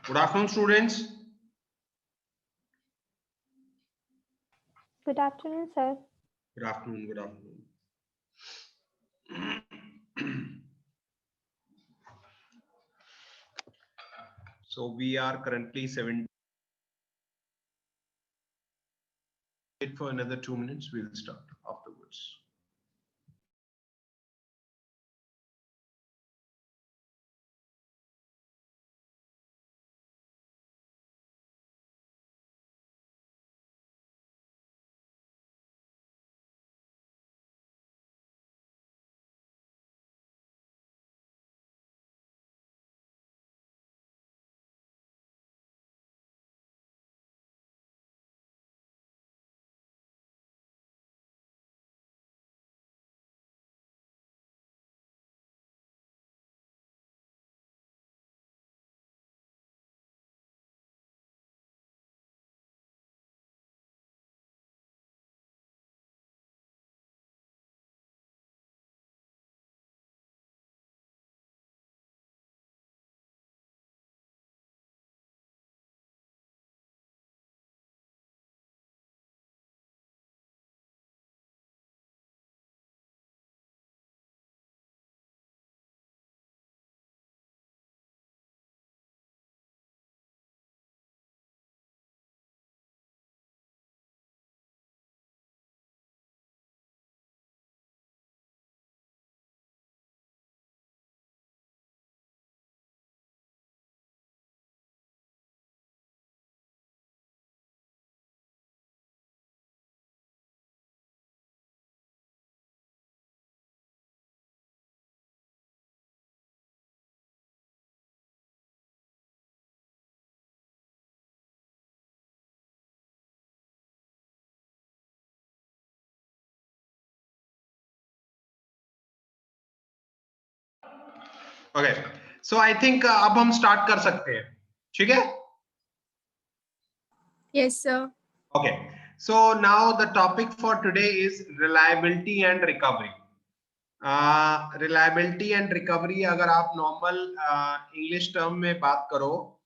Good afternoon, students. Good afternoon, sir. Good afternoon. Good afternoon. So we are currently 7. Wait for another 2 minutes. We'll start afterwards. Okay. So I think अब हम start कर सकते हैं. ठीक है? Yes, sir. Okay. So now the topic for today is reliability and recovery. Reliability and recovery अगर आप normal English term में बात करो,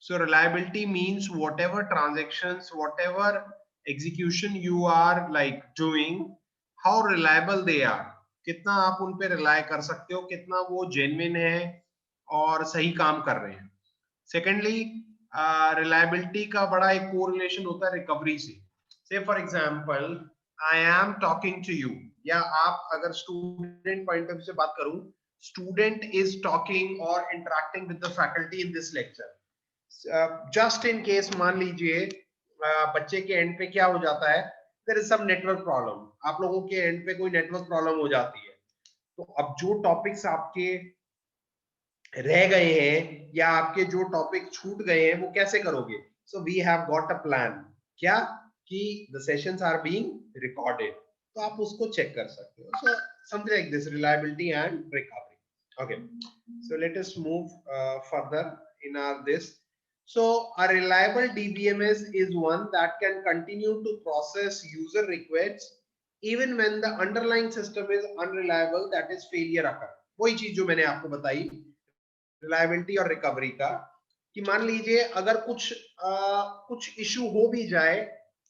so reliability means whatever transactions, whatever execution you are like doing, how reliable they are. कितना आप उन पे rely कर सकते हो, कितना वो genuine है और सही काम कर रहे हैं. Secondly, reliability का बड़ा एक correlation होता है recovery से. Say for example, I am talking to you. या आप अगर student point of view से बात करूं, student is talking or interacting with the faculty in this lecture. Just in case मान लीजिए बच्चे के एंड पे क्या हो जाता है, there is some network problem. आप लोगों के एंड पे कोई नेटवर्क प्रॉब्लम हो जाती है, तो अब जो टॉपिक्स आपके रह गए हैं या आपके जो टॉपिक छूट गए हैं वो कैसे करोगे? So we have got a plan. क्या कि the sessions are being recorded, तो आप उसको चेक कर सकते हो. So something like this, reliability and recovery. Okay, so let us move further in our this. So a reliable DBMS is one that can continue to process user requests even when the underlying system is unreliable, that is failure occur. वही चीज जो मैंने आपको बताई reliability और recovery का, कि मान लीजिए अगर कुछ इशू हो भी जाए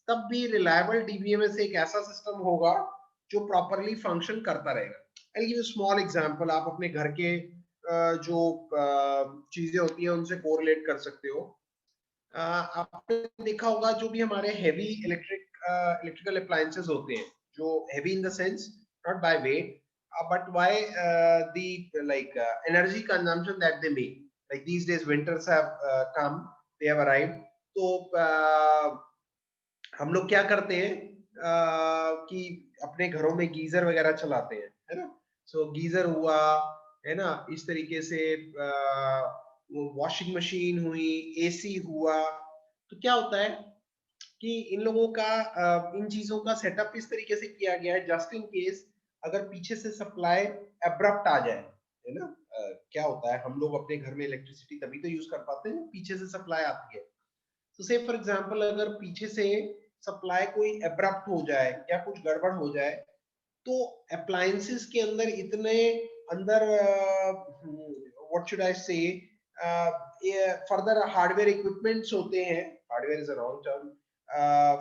तब भी रिलायबल डीबीएमएस एक ऐसा सिस्टम होगा जो प्रॉपरली फंक्शन करता रहेगा. I give you small example. आप अपने घर के जो चीजें होती हैं उनसे कोरिलेट कर सकते हो. आपने देखा होगा जो भी हमारे हेवी इलेक्ट्रिकल अप्लायंसेस होते हैं, जो heavy in the sense not by weight but why the like energy consumption that they make, like these days winters have come, they have arrived. तो हम लोग क्या करते हैं कि अपने घरों में गीजर वगैरह चलाते हैं, है ना. सो गीजर हुआ, है ना, इस तरीके से वॉशिंग मशीन हुई, एसी हुआ. तो क्या होता है कि इन लोगों का इन चीजों का सेटअप इस तरीके से किया गया है जस्ट इन केस अगर पीछे से सप्लाई अब्रप्ट आ जाए, है ना. क्या होता है, हम लोग अपने घर में इलेक्ट्रिसिटी तभी तो यूज कर पाते हैं पीछे से सप्लाई आती है. तो से फॉर एग्जांपल अगर पीछे से सप्लाई कोई अब्रप्ट हो जाए या कुछ गड़बड़ हो जाए, तो अप्लायंसेस के अंदर इतने अंदर व्हाट शुड आई से फर्दर हार्डवेयर इक्विपमेंट्स होते हैं, hardware is a wrong term,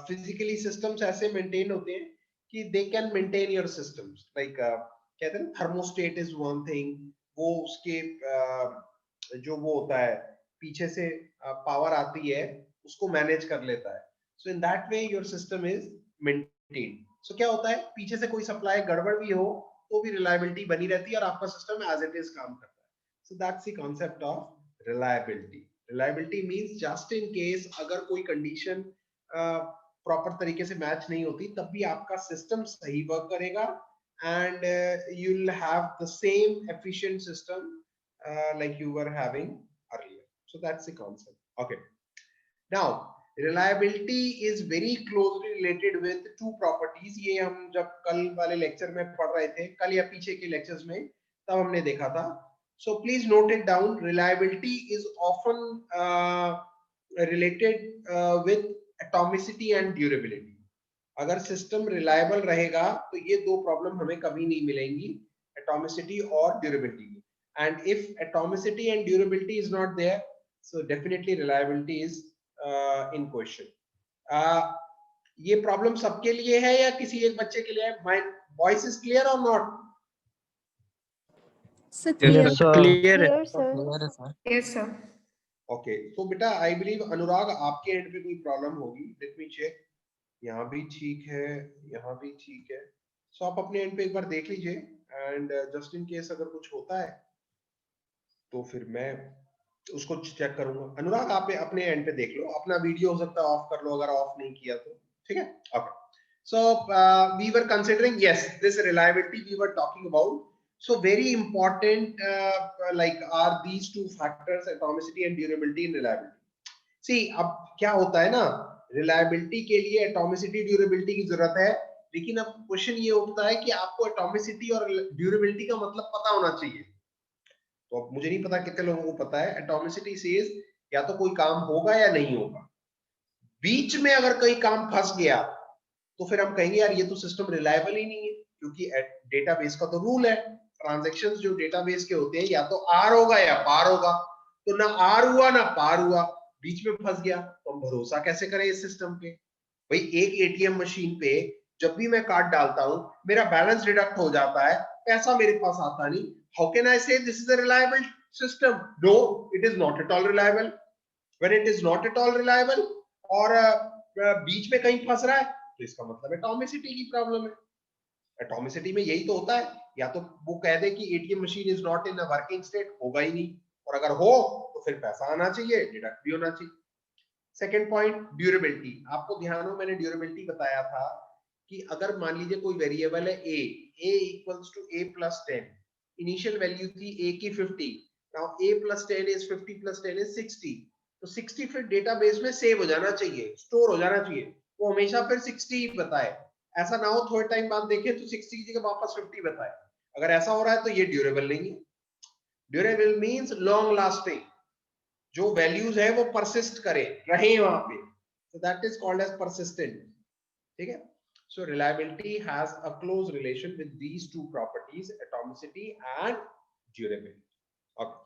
physically systems ऐसे मेंटेन होते हैं कि they can maintain your systems, like कहते हैं थर्मोस्टेट इज वन थिंग, वो उसके जो वो होता है पीछे से पावर आती है उसको मैनेज कर लेता है, so in that way your system is maintain. So क्या होता है, पीछे से कोई सप्लाई गड़बड़ भी हो तो भी रिलायबिलिटी बनी रहती है और आपका सिस्टम एज इट इज काम करता है। So that's the concept of reliability. Reliability means just in case अगर कोई कंडीशन प्रॉपर तरीके से मैच नहीं होती तब भी आपका सिस्टम सही वर्क करेगा and you'll have the same efficient system like you were having earlier. So that's the concept. Okay, now reliability is very closely related with two properties. ये हम जब कल वाले लेक्चर में पढ़ रहे थे, कल या पीछे के लेक्चर्स में, तब हमने देखा था. So please note it down. Reliability is often related with atomicity and durability. अगर सिस्टम रिलायबल रहेगा तो ये दो प्रॉब्लम हमें कभी नहीं मिलेंगी, एटॉमिसिटी और ड्यूरेबिलिटी की. And if atomicity and durability is not there, so definitely reliability is in question. ये प्रॉब्लम सबके लिए है या किसी एक बच्चे के लिए है? माय वॉइस इज क्लियर और नॉट? Clear sir. ओके, सो बेटा आई बिलीव अनुराग आपके एंड पे कोई प्रॉब्लम होगी. Let me check. यहाँ भी ठीक है, यहाँ भी ठीक है. सो आप अपने एंड पे एक बार देख लीजिए एंड जस्ट इन केस अगर कुछ होता है तो फिर मैं उसको चेक करूंगा. अनुराग आप अपने एंड पे देख लो, अपना वीडियो हो सकता है ऑफ कर लो अगर ऑफ नहीं किया तो. ठीक है, okay. So we were considering, yes, this reliability we were talking about. So very important like are these two factors, atomicity and durability in reliability. See, अब क्या होता है ना, रिलायबिलिटी के लिए एटॉमिसिटी ड्यूरेबिलिटी की जरूरत है, लेकिन अब क्वेश्चन ये उठता है कि आपको एटॉमिसिटी और ड्यूरेबिलिटी का मतलब पता होना चाहिए. तो अब मुझे नहीं पता कितने लोगों को पता है. एटॉमिसिटी सेज या तो कोई काम होगा या नहीं होगा. बीच में अगर कोई काम फंस गया तो फिर हम कहेंगे यार ये तो सिस्टम रिलायबल ही नहीं है, क्योंकि डेटाबेस का तो रूल है, ट्रांजैक्शंस जो डेटाबेस के होते हैं या तो आर होगा या पार होगा. तो ना आर हुआ ना पार हुआ, बीच में फंस गया, तो हम भरोसा कैसे करें इस सिस्टम पे? भाई एक एटीएम मशीन पे जब भी मैं कार्ड डालता हूं मेरा बैलेंस डिडक्ट हो जाता है, पैसा मेरे पास आता नहीं. How can I say this is a reliable system? No, it is not at all reliable. When it is not at all reliable और बीच में कहीं फंस रहा है तो इसका मतलब एटॉमिसिटी की प्रॉब्लम है. एटॉमिसिटी में यही तो होता है, या तो वो कह दे कि ATM machine is not in a working state, होगा ही नहीं, और अगर हो तो फिर पैसा आना चाहिए, डिडक्ट भी होना चाहिए. Second point, durability. आपको ध्यान हो मैंने ड्यूरेबिलिटी बताया था कि अगर मान लीजिए कोई वेरिएबल है a equals to a plus 10, initial value थी a की 50, now a plus 10 is 50 plus 10 is 60, तो 60 फिर डेटाबेस में सेव हो जाना चाहिए, स्टोर हो जाना चाहिए, वो हमेशा फिर 60 ही बताए. ऐसा ना हो थोड़े टाइम बाद देखें तो 60 की जगह वापस 50 बताए. अगर ऐसा हो रहा है तो ये ड्यूरेबल नहीं है. ड्यूरेबल मींस लॉन्ग लास्टिंग, जो वैल्यूज है वो परसिस्ट करे, रहे वहां पे, so that is called as persistent. ठीक है. So reliability has a close relation with these two properties, atomicity and durability. Okay,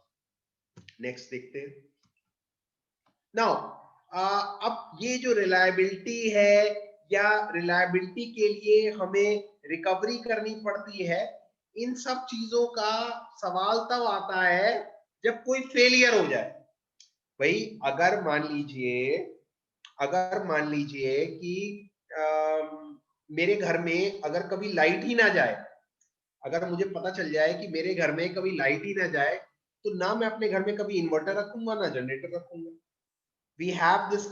next देखते हैं. Now अब ये जो रिलायबिलिटी है या रिलायबिलिटी के लिए हमें रिकवरी करनी पड़ती है, इन सब चीजों का सवाल तब आता है जब कोई फेलियर हो जाए. भाई अगर मान लीजिए कि मेरे घर में अगर कभी लाइट ही ना जाए, अगर मुझे पता चल जाए कि मेरे घर में कभी लाइट ही ना जाए, तो ना मैं अपने घर में कभी इन्वर्टर रखूंगा ना जनरेटर रखूंगा. We have these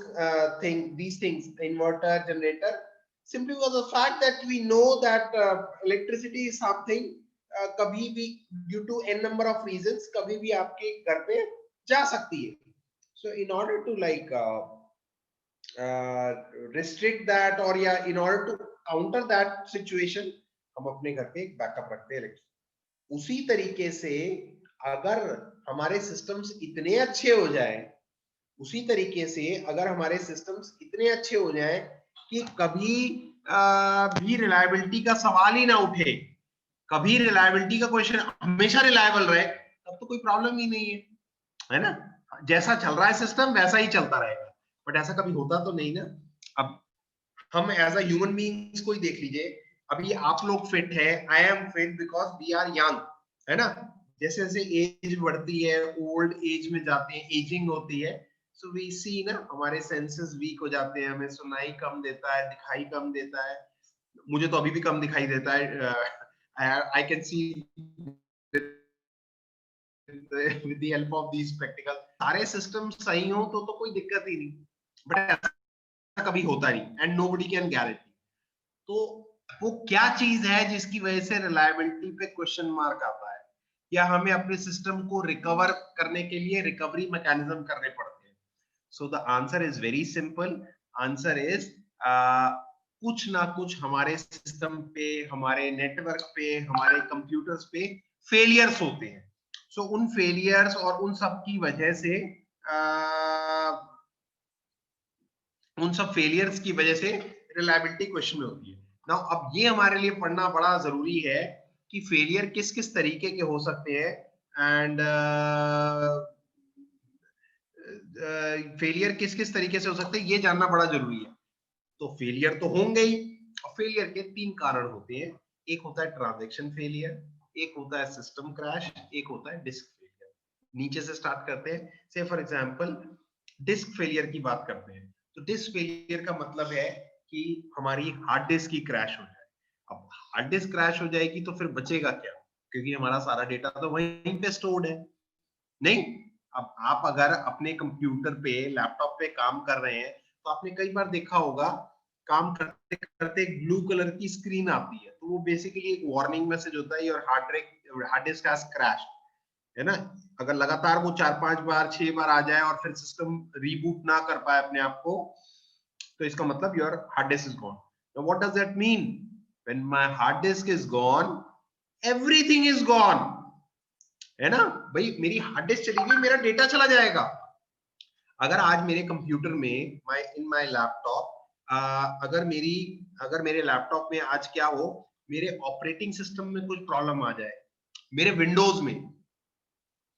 things, inverter, generator, simply because of the fact that we know that electricity is something कभी भी due to n number of reasons कभी भी आपके घर पे जा सकती है. So in order to like restrict that or yeah, in order to counter that situation, हम अपने घर पे एक बैकअप रखते हैं. उसी तरीके से अगर हमारे सिस्टम्स इतने अच्छे हो जाए, उसी तरीके से अगर हमारे सिस्टम्स इतने अच्छे हो जाएं कि कभी भी रिलायबिलिटी का सवाल ही ना उठे, कभी रिलायबिलिटी का क्वेश्चन हमेशा रिलायबल रहे, तब तो कोई प्रॉब्लम ही नहीं है. है ना, जैसा चल रहा है सिस्टम वैसा ही चलता रहेगा, बट ऐसा कभी होता तो नहीं ना। अब हम एज अ ह्यूमन बीइंग्स को ही देख लीजिए, अभी आप लोग फिट है, I am fit because we are young, है ना, जैसे जैसे एज बढ़ती है, ओल्ड एज में जाते हैं, एजिंग होती है, सो वी सी ना, हमारे सेंसेस वीक हो जाते हैं, हमें सुनाई कम देता है, दिखाई कम देता है, मुझे तो अभी भी कम दिखाई देता है, I can see with the help of these spectacles, सारे सिस्टम सही हो तो कोई दिक्कत ही नहीं, बट ऐसा कभी होता नहीं, एंड nobody can guarantee। तो वो क्या चीज है जिसकी वजह से रिलायबिलिटी पे क्वेश्चन मार्क आता है, या हमें अपने सिस्टम को रिकवर करने के लिए रिकवरी मैकेनिज्म करने पड़ते हैं? So the answer is very simple, answer is कुछ ना कुछ हमारे सिस्टम पे, हमारे नेटवर्क पे, हमारे कंप्यूटर्स पे फेलियर्स होते हैं। सो उन फेलियर्स और उन सब की वजह से उन सब फेलियर्स की वजह से रिलायबिलिटी क्वेश्चन में होती है। नाउ अब ये हमारे लिए पढ़ना बड़ा जरूरी है कि फेलियर किस किस तरीके के हो सकते हैं, एंड फेलियर किस किस तरीके से हो सकते हैं ये जानना बड़ा जरूरी है। तो फेलियर तो होंगे ही, और फेलियर के तीन कारण होते हैं, एक होता है ट्रांजैक्शन फेलियर, एक होता है सिस्टम क्रैश, एक होता है डिस्क फेलियर। नीचे से स्टार्ट करते हैं, से फॉर एग्जांपल डिस्क फेलियर की बात करते हैं। तो डिस्क फेलियर का मतलब है कि हमारी हार्ड डिस्क की क्रैश हो जाए। अब हार्ड डिस्क क्रैश हो जाएगी तो फिर बचेगा क्या, क्योंकि हमारा सारा डेटा तो वहीं पे स्टोर्ड है, नहीं। अब आप अगर अपने कंप्यूटर पे, लैपटॉप पे काम कर रहे हैं, तो आपने कई बार देखा होगा, काम करते करते एक ब्लू कलर की स्क्रीन आती है, तो वो बेसिकली एक वार्निंग मैसेज होता है, your hard disk has crash, है ना। अगर लगातार वो 4-5 बार 6 बार आ जाए और फिर सिस्टम रीबूट ना कर पाए अपने आप को, तो इसका मतलब your hard disk is gone. Now what does that mean? When my hard disk is gone, everything is gone, है ना। भाई मेरी हार्ड डिस्क चली गई, मेरा डेटा चला जाएगा। अगर आज मेरे कंप्यूटर में, इन माय लैपटॉप, अगर मेरे लैपटॉप में आज क्या हो, मेरे ऑपरेटिंग सिस्टम में कुछ प्रॉब्लम आ जाए, मेरे विंडोज में,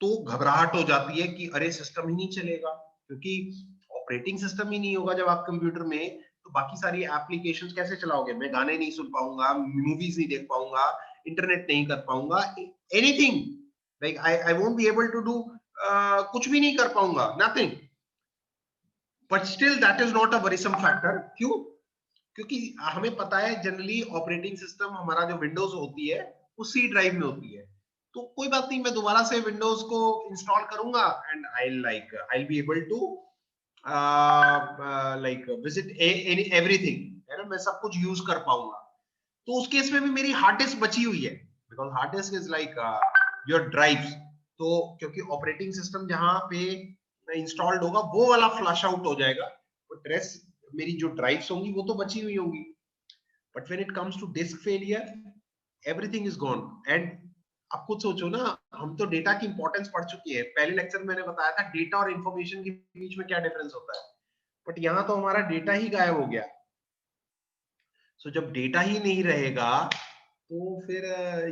तो घबराहट हो जाती है कि अरे सिस्टम ही नहीं चलेगा, क्योंकि ऑपरेटिंग सिस्टम ही नहीं होगा जब आप कंप्यूटर में, तो बाकी सारी एप्लीकेशंस कैसे चलाओगे? मैं गाने नहीं सुन पाऊंगा, मूवीज नहीं देख पाऊंगा, इंटरनेट नहीं कर पाऊंगा, anything, like I won't be able to do, कुछ भी नहीं कर पाऊंगा, nothing. But still that is not a worrisome factor. क्यों? क्योंकि हमें पता है जनरली ऑपरेटिंग सिस्टम हमारा जो विंडोज होती है वो सी ड्राइव में होती है, तो कोई बात नहीं, मैं दोबारा से विंडोज को इंस्टॉल करूंगा, and I be able to like visit everything, है ना, मैं सब कुछ यूज कर पाऊंगा। तो उस केस में भी मेरी हार्ड डिस्क बची हुई है, because hard disk is like your drives. तो क्योंकि ऑपरेटिंग सिस्टम जहां पे इंस्टॉल्ड होगा वो वाला फ्लश आउट हो जाएगा, बट रेस्ट मेरी जो ड्राइव्स होंगी वो तो बची हुई होंगी। But when it comes to disk failure, everything is gone. And आप खुद सोचो ना, हम तो डेटा की इंपॉर्टेंस पढ़ चुकी है, पहले लेक्चर में मैंने बताया था डेटा और इंफॉर्मेशन के बीच में क्या डिफरेंस होता है, बट यहाँ तो हमारा डेटा ही गायब हो गया। सो जब डेटा ही नहीं रहेगा तो फिर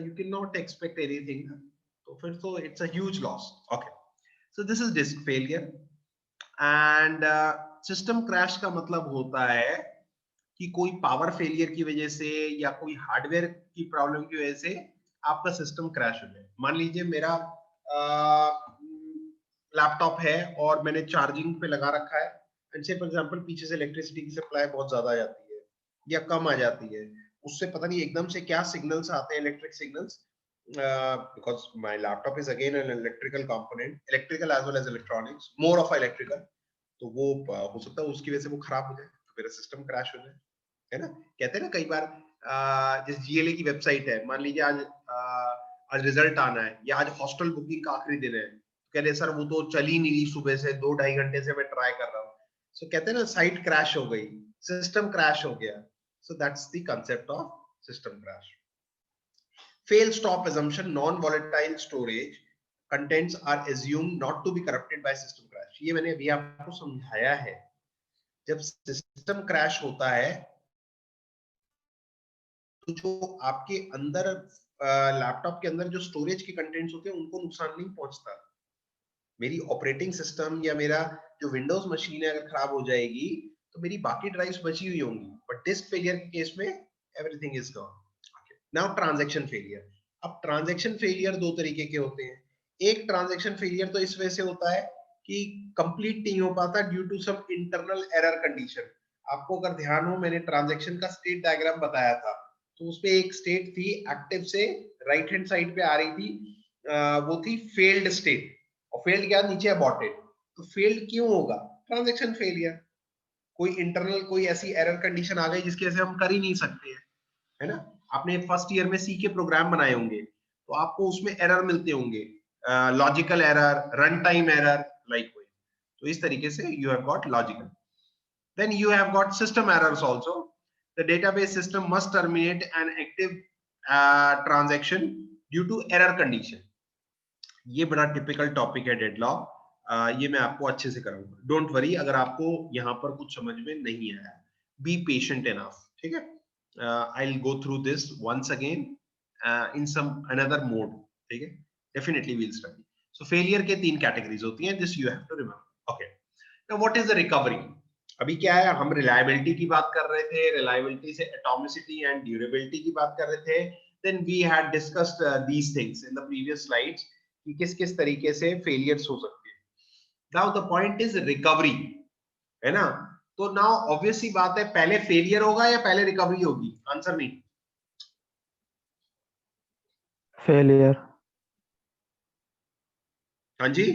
you can not expect anything, तो फिर तो it's a huge loss. Okay, so this is disc failure. And system crash का मतलब होता है कि कोई पावर फेलियर की वजह से या कोई हार्डवेयर की प्रॉब्लम की वजह से आपका सिस्टम क्रैश हो जाए। मान लीजिए मेरा लैपटॉप है और मैंने चार्जिंग पे लगा रखा है, एंड से फॉर एग्जांपल पीछे से इलेक्ट्रिसिटी की सप्लाई बहुत ज्यादा आ जाती है या कम आ जाती है, उससे पता नहीं एकदम से क्या सिग्नल्स आते हैं, electric signals, because my laptop is again an electrical component, electrical as well as electronics, more of electrical, तो वो हो सकता है उसकी वजह से वो खराब हो जाए, तो मेरा सिस्टम क्रैश हो जाए, है ना। कहते हैं ना कई बार, जिस जीएलए की वेबसाइट है, मान लीजिए आज रिजल्ट आना है या आज हॉस्टल बुकिंग का आखिरी दिन है, कह रहे सर वो तो चल ही नहीं रही, सुबह से 2-2.5 घंटे से मैं ट्राई कर रहा हूँ, सो कहते हैं ना साइट क्रैश हो गई, सिस्टम क्रैश हो गया। So that's the concept of system crash. Fail stop assumption, non-volatile storage contents are assumed not to be corrupted by system crash। ये मैंने अभी आपको समझाया है, जब सिस्टम क्रैश होता है तो जो आपके अंदर लैपटॉप के अंदर जो स्टोरेज के कंटेंट्स होते हैं उनको नुकसान नहीं पहुंचता, मेरी ऑपरेटिंग सिस्टम या मेरा जो विंडोज मशीन है अगर खराब हो जाएगी तो मेरी बाकी ड्राइव्स बची हुई होंगी, बट डिस्क फेलियर के केस में everything is gone. Now transaction failure. अब ट्रांजैक्शन फेलियर दो तरीके के होते हैं। एक ट्रांजैक्शन फेलियर तो इस वजह से होता है कि कंप्लीट नहीं हो पाता due to some internal error condition. आपको अगर ध्यान हो, मैंने ट्रांजैक्शन का स्टेट डायग्राम बताया था, तो उसपे एक स्टेट थी एक्टिव से राइट हैंड साइड पे आ रही थी, वो थी फेल्ड स्टेट, और फेल्ड क्या नीचे अबॉर्टेड। तो फेल्ड क्यों होगा? ट्रांजैक्शन फेलियर, कोई इंटरनल कोई ऐसी एरर कंडीशन आ गई जिसकी वजह से हम कर ही नहीं सकते हैं, है ना। आपने फर्स्ट ईयर में सी के प्रोग्राम बनाए होंगे तो आपको उसमें एरर मिलते होंगे, logical error, run time error, like. तो इस तरीके से you have got logical. Then you have got system errors also. The database system must terminate an active transaction due to error condition. ये बड़ा टिपिकल टॉपिक है deadlock, ये मैं आपको अच्छे से कराऊंगा, डोंट वरी अगर आपको यहाँ पर कुछ समझ में नहीं आया, बी पेशेंट इनफ, ठीक है। I will go through this once again in some another mode, ठीक है, definitely we will study. So failure के तीन कैटेगरीज होती हैं, this you have to remember. Okay, now what is the recovery? अभी क्या है, हम रिलायबिलिटी की बात कर रहे थे, रिलायबिलिटी से एटॉमिसिटी एंड ड्यूरेबिलिटी की बात कर रहे थे, then we had discussed these things in the previous slides कि किस किस तरीके से फेलियर्स हो सकते हैं। Now the point is recovery, है ना। तो नाउ ऑब्वियस सी बात है, पहले फेलियर होगा या पहले रिकवरी होगी? आंसर नहीं। फेलियर। हाँ जी,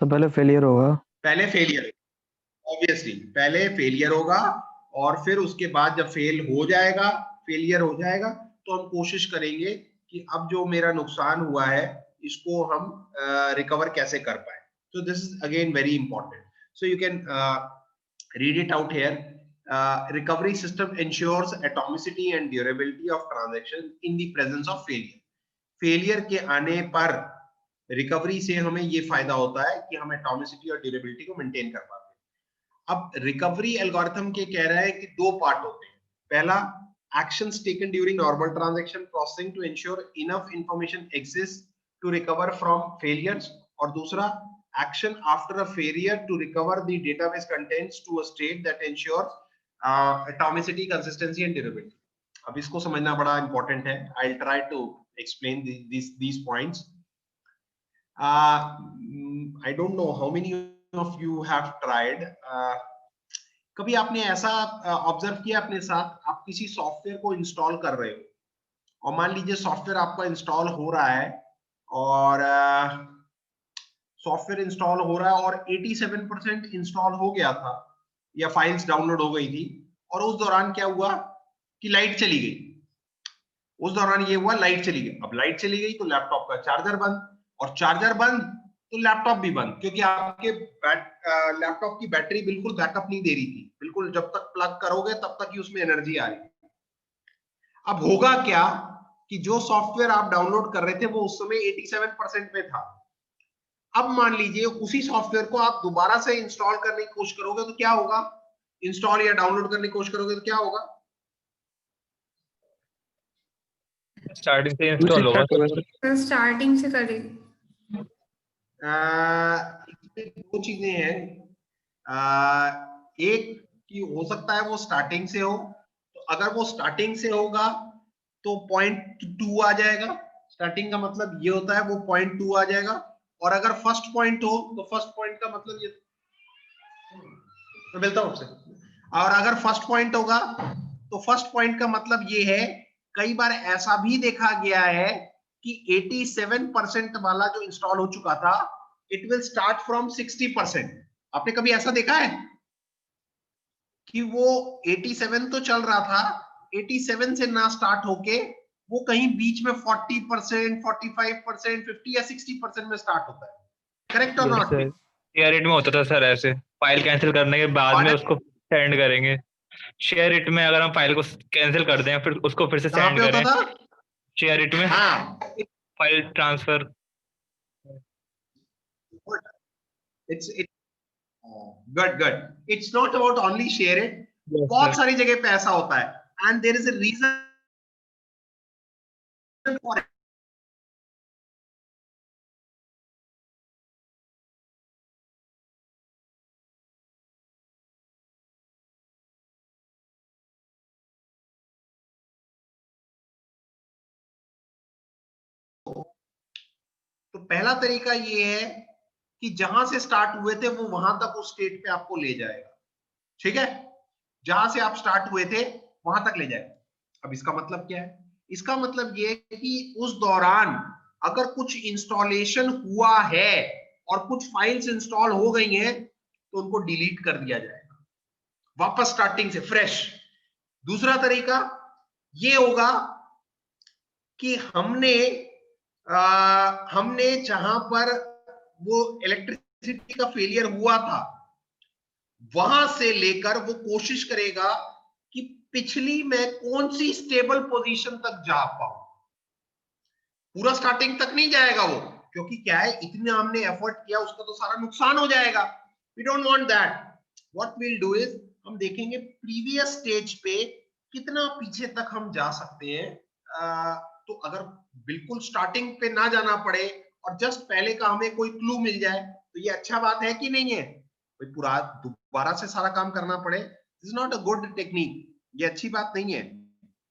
सब पहले फेलियर होगा। पहले फेलियर, ऑब्वियसली पहले फेलियर होगा, और फिर उसके बाद जब फेल हो जाएगा, फेलियर हो जाएगा, तो हम कोशिश करेंगे कि अब जो मेरा नुकसान हुआ है इसको हम रिकवर कैसे कर पाए। so this is again very important, so you can read it out here. Recovery system ensures atomicity and durability of transaction in the presence of failure. Failure के आने पर रिकवरी से हमें ये फायदा होता है कि हम एटॉमिसिटी और ड्यूरेबिलिटी को मेंटेन कर पाते हैं। अब रिकवरी एल्गोरिथम के कह रहा है कि दो पार्ट होते हैं। पहला, actions taken during normal transaction processing to ensure enough information exists to recover from failures, और दूसरा, action after a failure to recover the database contents to a state that ensures atomicity, consistency and durability. अब इसको समझना बड़ा important है। I'll try to explain these points. I don't know how many of you have tried. कभी आपने ऐसा observe किया अपने साथ, आप किसी सॉफ्टवेयर को इंस्टॉल कर रहे हो और मान लीजिए सॉफ्टवेयर आपका इंस्टॉल हो रहा है, और सॉफ्टवेयर इंस्टॉल हो रहा है और 87% इंस्टॉल हो गया था या फाइल्स डाउनलोड हो गई थी, और उस दौरान क्या हुआ कि लाइट चली गई। उस दौरान ये हुआ, लाइट चली गई। अब लाइट चली गई तो लैपटॉप का चार्जर बंद, और चार्जर बंद तो लैपटॉप भी बंद, क्योंकि आपके लैपटॉप की बैटरी बिल्कुल बैकअप नहीं दे रही थी, बिल्कुल जब तक प्लग करोगे तब तक ही उसमें एनर्जी आ रही थी। अब होगा क्या कि जो सॉफ्टवेयर आप डाउनलोड कर रहे थे वो उस समय 87% पे था। अब मान लीजिए उसी सॉफ्टवेयर को आप दोबारा से इंस्टॉल करने की कोशिश करोगे तो क्या होगा? इंस्टॉल या डाउनलोड करने की कोशिश करोगे तो क्या होगा? स्टार्टिंग से इंस्टॉल होगा, तो स्टार्टिंग से करेंगे। दो चीजें हैं, एक कि हो सकता है वो स्टार्टिंग से हो, तो अगर वो स्टार्टिंग से होगा तो 0.2 आ जाएगा। स्टार्टिंग का मतलब ये होता है वो 0.2 आ जाएगा, और अगर फर्स्ट पॉइंट हो तो फर्स्ट पॉइंट का मतलब ये, मैं मिलता हूं आपसे। और अगर फर्स्ट पॉइंट होगा तो फर्स्ट पॉइंट का मतलब ये है, कई बार ऐसा भी देखा गया है कि 87% वाला जो इंस्टॉल हो चुका था, इट विल स्टार्ट फ्रॉम 60%। आपने कभी ऐसा देखा है कि वो 87 तो चल रहा था, 87 से ना स्टार्ट होके वो कहीं बीच में 40%, 45%, 50 या 60% में स्टार्ट होता है, करेक्ट और नॉट? शेयर इट में होता था सर, ऐसे फाइल कैंसिल करने के बाद में उसको सेंड करेंगे। शेयर इट में अगर हम फाइल को कैंसिल कर दें फिर उसको फिर से सेंड करें, शेयर इट में file transfer. It's good. It's not about only share it. बहुत सारी जगह पे ऐसा होता है, and there is a reason for it. पहला तरीका ये है कि जहां से स्टार्ट हुए थे वो वहां तक उस स्टेट पे आपको ले जाएगा, ठीक है, जहां से आप स्टार्ट हुए थे वहां तक ले जाएगा। अब इसका मतलब क्या है? इसका मतलब ये है कि उस दौरान अगर कुछ इंस्टॉलेशन हुआ है और कुछ फाइल्स इंस्टॉल हो गई हैं तो उनको डिलीट कर दिया जाएगा, वापस स्टार्टिंग से फ्रेश। दूसरा तरीका ये होगा कि हमने जहां पर वो इलेक्ट्रिसिटी का फेलियर हुआ था वहां से लेकर वो कोशिश करेगा कि पिछली में कौन सी स्टेबल पोजीशन तक जा पाऊं। पूरा स्टार्टिंग तक नहीं जाएगा वो, क्योंकि क्या है, इतना हमने एफर्ट किया उसका तो सारा नुकसान हो जाएगा। We don't want that. What we'll do is हम देखेंगे प्रीवियस स्टेज पे कितना पीछे तक हम जा सकते हैं। तो अगर बिल्कुल स्टार्टिंग पे ना जाना पड़े और जस्ट पहले का हमें कोई क्लू मिल जाए तो ये अच्छा बात है कि नहीं है? भाई पूरा दोबारा से सारा काम करना पड़े, this is not a good technique, ये अच्छी बात नहीं है।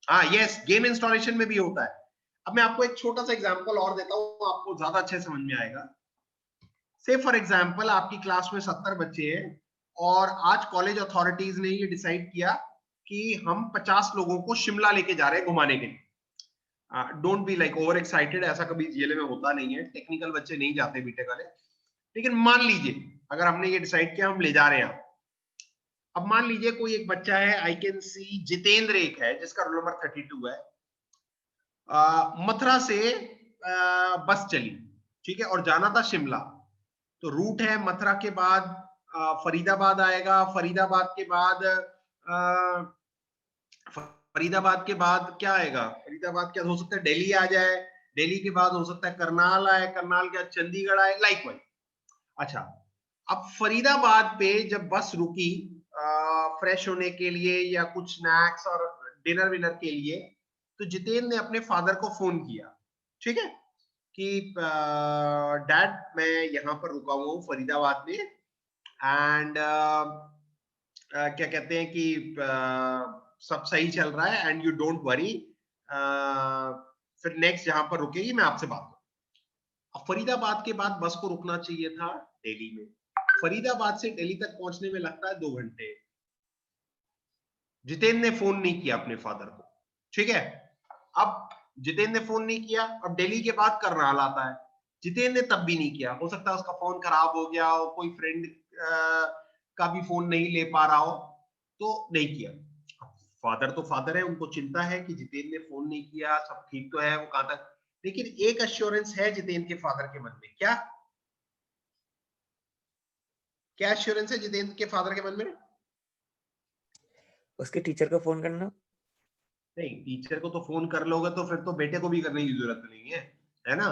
हाँ यस, गेम इंस्टॉलेशन में भी होता है। अब मैं आपको एक छोटा सा एग्जांपल और देता हूं, आपको ज्यादा अच्छे समझ में आएगा। से फॉर एग्जांपल आपकी क्लास में 70 बच्चे हैं और आज कॉलेज अथॉरिटीज ने ये डिसाइड किया कि हम 50 लोगों को शिमला लेके जा रहे हैं घुमाने के लिए। Don't be like over excited, ऐसा कभी जीएलए में होता नहीं है, टेक्निकल बच्चे नहीं जाते बीटेक वाले। लेकिन मान लीजिए अगर हमने ये डिसाइड किया हम ले जा रहे हैं, अब मान लीजिए कोई एक बच्चा है, आई कैन सी जितेंद्र एक है जिसका रोल नंबर 32 है। मथुरा से बस चली, ठीक है, और जाना था शिमला। तो रूट है मथुरा के बाद फरीदाबाद आएगा, फरीदाबाद के बाद क्या आएगा, फरीदाबाद क्या हो सकता है, दिल्ली आ जाए, दिल्ली के बाद हो सकता है करनाल आए, करनाल के बाद चंडीगढ़ आए, लाइकवाइज। अच्छा, अब फरीदाबाद पे जब बस रुकी फ्रेश होने के लिए या कुछ स्नैक्स और डिनर विनर के लिए, तो जितेंद्र ने अपने फादर को फोन किया, ठीक है, कि डैड मैं यहाँ पर रुका हुआ हूँ फरीदाबाद में एंड क्या कहते हैं कि सब सही चल रहा है एंड यू डोंट वरी, फिर नेक्स्ट जहां पर रुकेगी मैं आपसे बात करूं। अब फरीदाबाद के बाद बस को रुकना चाहिए था दिल्ली में। फरीदाबाद से दिल्ली तक पहुंचने में लगता है 2 घंटे। जितेंद्र ने फोन नहीं किया अपने फादर को, ठीक है। अब जितेंद्र ने फोन नहीं किया, अब दिल्ली के बाद करनाल आता है, जितेंद्र ने तब भी नहीं किया। हो सकता है उसका फोन खराब हो गया हो, कोई फ्रेंड का भी फोन नहीं ले पा रहा हो, तो नहीं किया। फादर तो फादर है, उनको चिंता है कि जितेंद्र ने फोन नहीं किया, सब ठीक तो है, वो कहां तक। लेकिन एक एश्योरेंस है जितेंद्र के फादर के मन में, क्या एश्योरेंस है जितेंद्र के फादर के मन में? उसके टीचर को फोन करना। नहीं, टीचर को तो फोन कर लोगे तो फिर तो बेटे को भी करने की जरूरत नहीं है ना।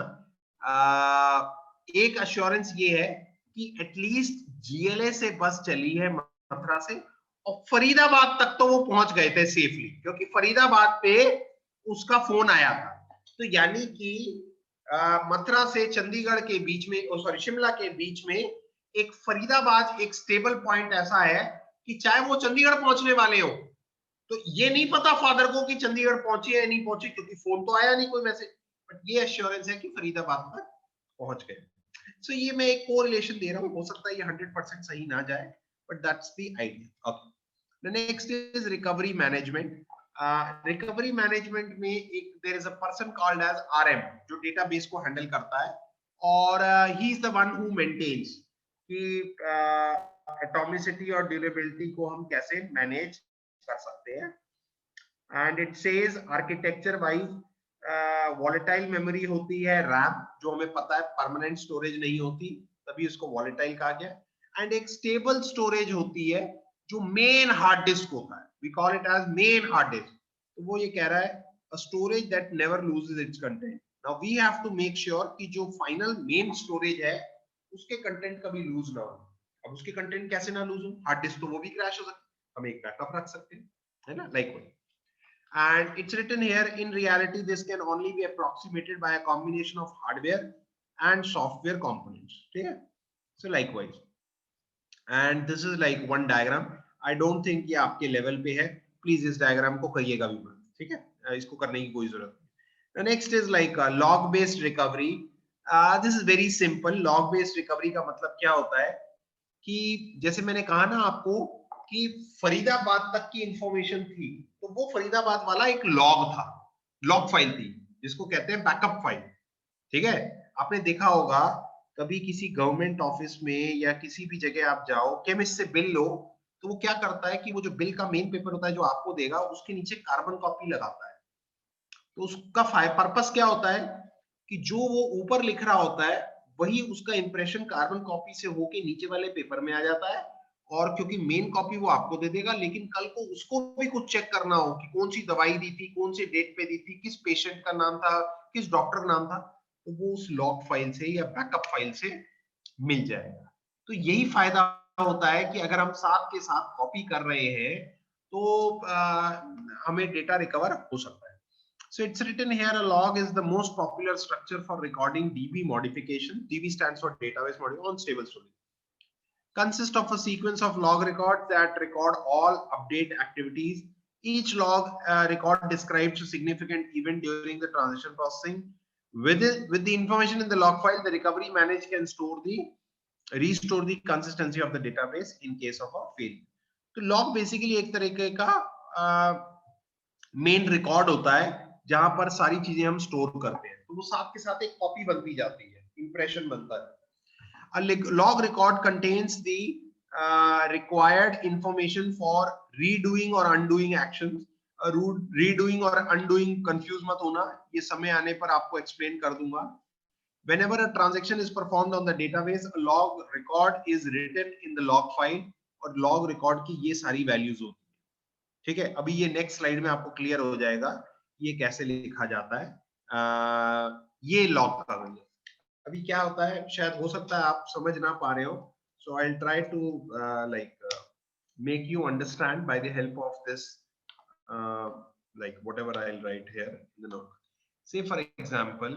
एक एश्योरेंस ये है कि एटलीस्ट जीएलए से बस चली है मथुरा से और फरीदाबाद तक तो वो पहुंच गए थे सेफली, क्योंकि फरीदाबाद पे उसका फोन आया था। तो यानी कि मथुरा से चंडीगढ़ के बीच में, सॉरी शिमला के बीच में एक फरीदाबाद एक स्टेबल पॉइंट ऐसा है कि चाहे वो चंडीगढ़ पहुंचने वाले हो तो ये नहीं पता फादर को कि चंडीगढ़ पहुंची है नहीं पहुंची, क्योंकि फोन तो आया नहीं कोई मैसेज, बट ये एश्योरेंस है कि फरीदाबाद तक पहुंच गए। सो ये मैं एक कोरिलेशन दे रहा हूं, हो सकता है ये 100% सही ना जाए, but that's the idea. Okay, the next is recovery management. Recovery management में एक there is a person called as RM जो डेटाबेस को हैंडल करता है, और he is the one who maintains कि एटॉमिसिटी और ड्यूरेबिलिटी को हम कैसे मैनेज कर सकते हैं। And it says architecture wise volatile memory होती है रैम, जो हमें पता है परमानेंट स्टोरेज नहीं होती, तभी उसको वॉलेटाइल कहा गया। एंड एक स्टेबल स्टोरेज होती है जो मेन हार्ड डिस्क होता है, we call it as main hard disk. तो वो ये कह रहा है a storage that never loses its content. Now we have to make sure कि जो फाइनल मेन स्टोरेज है उसके कंटेंट कभी लूज ना हो। अब उसके कंटेंट कैसे ना लूज हो, हार्ड डिस्क तो वो भी क्रैश हो सकता है, हम एक बैकअप रख सकते हैं, है ना, like one. And it's written here, in reality this can only be approximated by a combination of hardware and software components, ठीक है। So likewise, and this is like one diagram. I don't think ये आपके level पे है, please इस diagram को करिएगा भी मत, ठीक है, इसको करने की कोई जरूरत नहीं। The next is like log based recovery. This is very simple. Log based recovery का मतलब क्या होता है कि जैसे मैंने कहा ना आपको कि फरीदाबाद तक की इंफॉर्मेशन थी, तो वो फरीदाबाद वाला एक लॉग था, लॉग फाइल थी, जिसको कहते हैं बैकअप फाइल। ठीक है, आपने देखा होगा कभी किसी गवर्नमेंट ऑफिस में या किसी भी जगह आप जाओ, केमिस्ट से बिल लो, तो वो क्या करता है कि वो जो बिल का मेन पेपर होता है जो आपको देगा, उसके नीचे कार्बन कॉपी लगाता है। तो उसका पर्पस क्या होता है कि जो वो ऊपर लिख रहा होता है वही उसका इंप्रेशन कार्बन कॉपी से होके नीचे वाले पेपर में आ जाता है, और क्योंकि मेन कॉपी वो आपको दे देगा, लेकिन कल को उसको भी कुछ चेक करना हो कि कौन सी दवाई दी थी, कौन सी डेट पे दी थी, किस पेशेंट का नाम था, किस डॉक्टर का नाम था, तो वो उस लॉग फाइल से या बैकअप फाइल से मिल जाएगा। तो यही फायदा होता है कि अगर हम साथ के साथ कॉपी कर रहे हैं तो हमें डेटा रिकवर हो सकता है। So it's written here, a log is the most popular structure for recording DB modification. DB stands for database modification on stable storage. Consists of a sequence of log records that record all update activities. Each log record describes a significant event during the transaction processing. With the information in the log file, the recovery manager can restore the consistency of the database in case of a failure. तो log basically एक तरीके का main record होता है जहां पर सारी चीजें हम स्टोर करते हैं, तो वो साथ के साथ एक कॉपी बनती जाती है, इंप्रेशन बनता है। A log record contains the required information for redoing or undoing actions. Redoing और undoing confuse मत होना, ये समय आने पर आपको explain कर दूंगा। Whenever a transaction is performed on the database, a log record is written in the log file, और log record की ये सारी values होती है। ठीक है, अभी ये नेक्स्ट स्लाइड में आपको क्लियर हो जाएगा ये कैसे लिखा जाता है। ये लॉग का वैल्यू अभी क्या होता है, शायद हो सकता है आप समझ ना पा रहे हो, so I will try to like make you understand by the help of this like whatever I'll write here in the note. Say for example,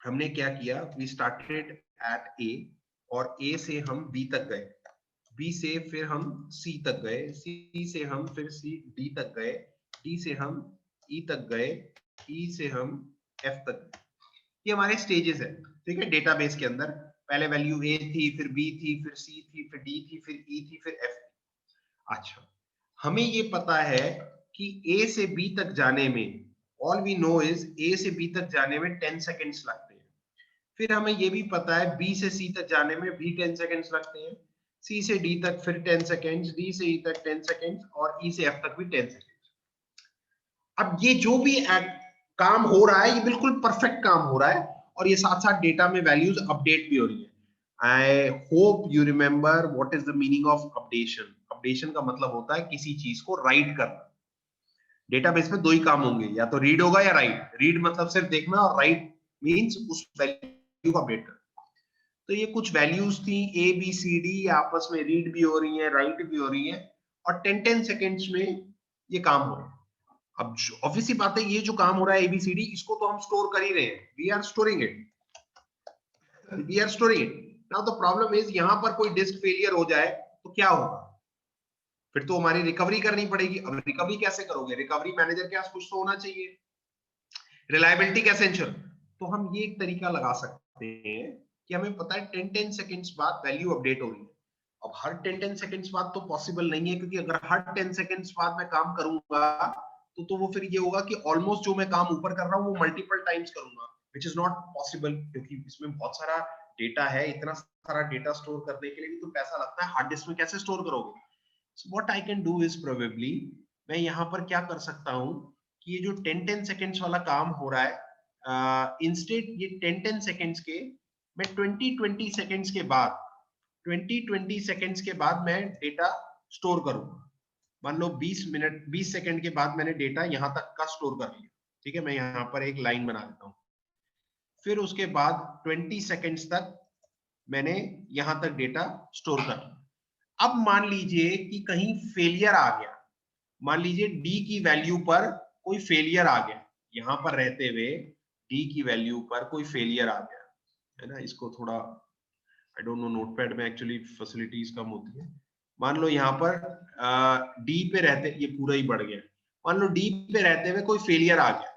हमने क्या किया, we started at A और A से हम B तक गए, B से फिर हम C तक गए, C से हम फिर D तक गए, D से हम E तक गए, E से हम F तक गए। ये हमारे स्टेजेस है, ठीक है, डेटाबेस के अंदर। पहले वैल्यू A थी, फिर B थी, फिर C थी, फिर D थी, फिर E थी, फिर F थी। अच्छा, हमें ये पता है कि A से B तक जाने में, all we know is A से B तक जाने में 10 सेकेंड्स लगते हैं। फिर हमें ये भी पता है B से C तक जाने में भी 10 सेकेंड्स लगते हैं, C से D तक फिर 10 सेकेंड्स, D से E तक 10 सेकेंड्स और E से F तक भी 10 सेकेंड्स। अब ये जो भी काम हो रहा है ये बिल्कुल परफेक्ट काम हो रहा है, और ये साथ साथ डेटा में वैल्यूज अपडेट भी हो रही है। I hope you remember what is the meaning of updation. Updation का मतलब होता है किसी चीज को राइट करना। डेटाबेस में दो ही काम होंगे, या तो रीड होगा या राइट। रीड मतलब सिर्फ देखना, और राइट मींस उस वैल्यू को अपडेट करना। तो ये कुछ वैल्यूज थी A B C D, आपस में रीड भी हो रही है, राइट भी हो रही है, और 10 सेकेंड्स में ये काम हो रहा है। अब ऑब्वियसली बात है, ये जो काम हो रहा है ABCD, इसको तो हम स्टोर कर ही रहे हैं, we are storing it. Now the problem is यहाँ पर कोई डिस्क फेलियर हो जाए तो क्या होगा, फिर तो हमारी रिकवरी करनी पड़ेगी। अब रिकवरी कैसे करोगे, रिकवरी मैनेजर के पास कुछ तो होना चाहिए, रिलायबिलिटी कैसे इंश्योर। तो हम ये एक तरीका लगा सकते हैं कि हमें पता है 10 सेकेंड्स बाद वैल्यू अपडेट हो रही है। अब हर 10 सेकेंड्स बाद तो पॉसिबल नहीं है, क्योंकि अगर हर 10 सेकेंड्स बाद मैं काम करूंगा तो वो फिर ये होगा कि ऑलमोस्ट जो मैं काम ऊपर कर रहा हूँ वो मल्टीपल टाइम्स करूंगा, व्हिच इज नॉट पॉसिबल, क्योंकि इसमें बहुत सारा डेटा है। इतना सारा डेटा स्टोर करने के लिए भी तो पैसा लगता है, हार्ड डिस्क में कैसे स्टोर करोगे। So what I can do is probably, मैं यहाँ पर क्या कर सकता हूँ कि ये जो 10 सेकेंड्स वाला काम हो रहा है, इंस्टेड ये 10 सेकेंड्स के मैं 20 सेकेंड्स के बाद 20 सेकेंड्स के बाद मैं डेटा स्टोर करूंगा। मान लो 20 सेकंड के बाद मैंने डेटा यहां तक का स्टोर कर लिया, ठीक है, मैं यहां पर एक लाइन बना देता हूं। फिर उसके बाद 20 सेकंड्स तक मैंने यहां तक डेटा स्टोर कर लिया। अब मान लीजिए कि कहीं फेलियर आ गया, मान लीजिए D की वैल्यू पर कोई फेलियर आ गया, यहां पर रहते हुए D की वैल्यू पर कोई फेलियर आ गया, है ना। इसको थोड़ा आई डोंट नो, नोटपैड में एक्चुअली फैसिलिटीज कम होती है। मान लो यहाँ पर D पे रहते, ये पूरा ही बढ़ गया, मान लो D पे रहते हुए कोई फेलियर आ गया।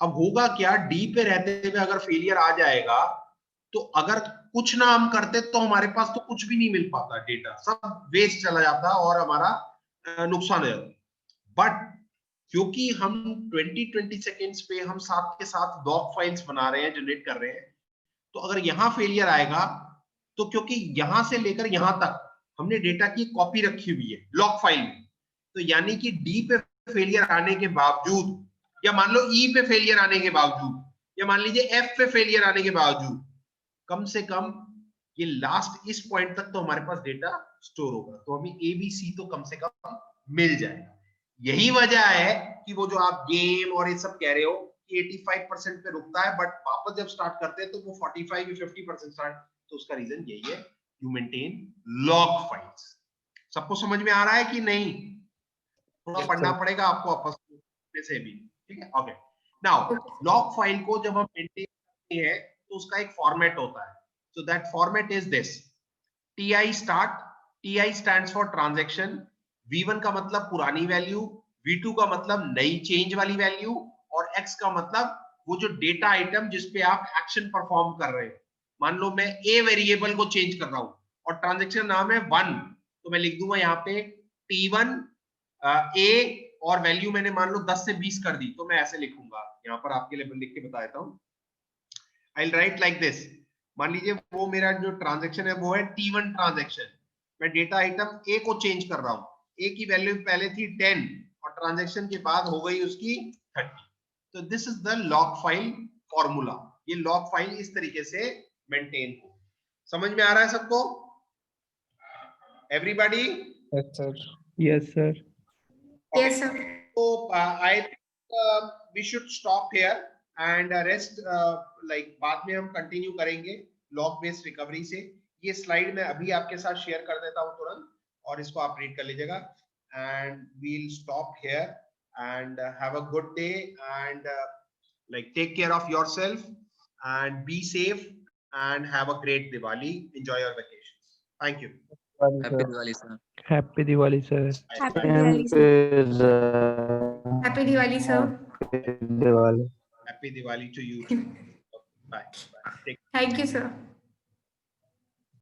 अब होगा क्या, डी पे रहते हुए अगर फेलियर आ जाएगा तो अगर कुछ ना हम करते तो हमारे पास तो कुछ भी नहीं मिल पाता, डेटा सब वेस्ट चला जाता और हमारा नुकसान हो जाता। बट क्योंकि हम 20 सेकेंड्स पे हम साथ के साथ लॉग फाइल्स बना रहे हैं, जनरेट कर रहे हैं, तो अगर यहां फेलियर आएगा तो क्योंकि यहां से लेकर यहां तक हमने डेटा की कॉपी रखी हुई है लॉग फाइल में, तो यानी कि डी पे फेलियर आने के बावजूद, या मान लो ई पे फेलियर आने के बावजूद, या मान लीजिए एफ पे फेलियर आने के बावजूद, कम से कम ये लास्ट इस पॉइंट तक तो हमारे पास डेटा स्टोर होगा, तो हमें ए बी सी तो कम से कम मिल जाएगा। यही वजह है कि वो जो आप गेम और ये सब कह रहे हो कि 85% पे रुकता है, बट वापस जब स्टार्ट करते हैं तो वो 45 या 50% स्टार्ट, तो उसका रीजन यही है, यू मेंटेन लॉग फाइल्स। सबको समझ में आ रहा है कि नहीं? थोड़ा पढ़ना पड़ेगा आपको आपस में से भी, ठीक है? ओके, नाउ लॉग फाइल को जब हम मेंटेन करते हैं तो उसका एक फॉर्मेट होता है, so that format is this, TI start, TI stands for transaction, V1 का मतलब पुरानी वैल्यू, V2 का मतलब नई चेंज वाली वैल्यू, और X का मतलब वो जो डेटा आइटम जिसपे आप एक्शन परफॉर्म कर रहे हो। मान लो मैं A वेरिएबल को चेंज कर रहा हूं और ट्रांजैक्शन नाम है 1, तो मैं लिख दूंगा यहाँ पे T1 A और वैल्यू मैंने मान लो 10 से 20 कर दी, तो मैं ऐसे लिखूंगा, यहाँ पर आपके लिए लिख के बता देता हूँ। I will write like this, मान लीजिए वो मेरा जो ट्रांजैक्शन है वो है T1 ट्रांजैक्शन, मैं डेटा आइटम A को चेंज कर रहा हूँ, A की वैल्यू पहले थी 10 और ट्रांजैक्शन के बाद हो गई उसकी 30, तो this is the log file formula. ये लॉग फाइल इस तरीके से मेंटेन हो। समझ में आ रहा है सबको? Everybody? Yes sir. Yes, sir. So I think we should stop here and rest. Like बाद में हम कंटिन्यू करेंगे लॉग बेस्ड रिकवरी से। ये स्लाइड मैं अभी आपके साथ शेयर कर देता हूँ तुरंत, और इसको आप रीड कर लीजिएगा। And we'll stop here and have a good day and like take care of yourself and be safe and have a great Diwali. Enjoy your vacations. Thank you. Happy Diwali, sir. Happy Diwali, sir. Happy Diwali, sir. Happy Diwali, sir. Happy Diwali. Happy Diwali to you too. Bye. Bye. Take care. Thank you, sir.